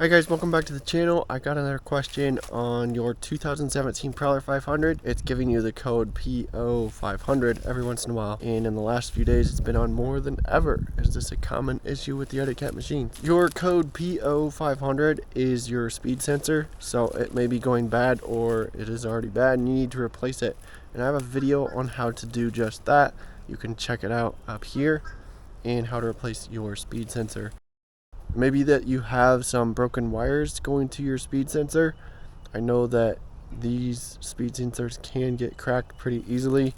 Hi guys, welcome back to the channel. I got another question on your 2017 Prowler 500. It's giving you the code PO500 every once in a while, and in the last few days it's been on more than ever. Is this a common issue with the EtiCat machine? Your code PO500 is your speed sensor, so it may be going bad or it is already bad and you need to replace it. And I have a video on how to do just that. You can check it out up here, and how to replace your speed sensor. Maybe that you have some broken wires going to your speed sensor. I know that these speed sensors can get cracked pretty easily.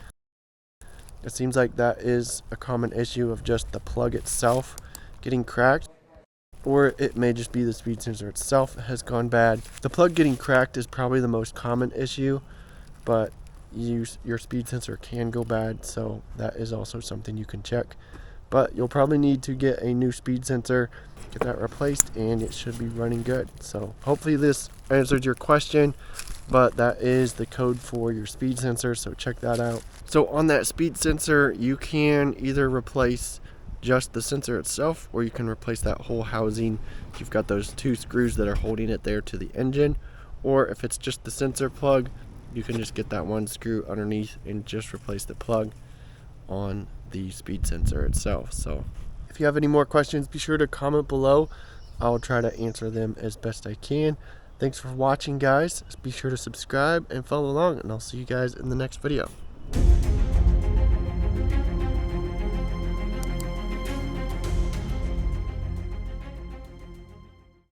It seems like that is a common issue of just the plug itself getting cracked, or it may just be the speed sensor itself has gone bad. The plug getting cracked is probably the most common issue, but your speed sensor can go bad, so that is also something you can check. But you'll probably need to get a new speed sensor, get that replaced, and it should be running good. So hopefully this answered your question, but that is the code for your speed sensor, so check that out. So on that speed sensor, you can either replace just the sensor itself, or you can replace that whole housing. You've got those two screws that are holding it there to the engine, or if it's just the sensor plug, you can just get that one screw underneath and just replace the plug on the speed sensor itself. So if you have any more questions, be sure to comment below. I'll try to answer them as best I can. Thanks for watching, guys. Be sure to subscribe and follow along, and I'll see you guys in the next video.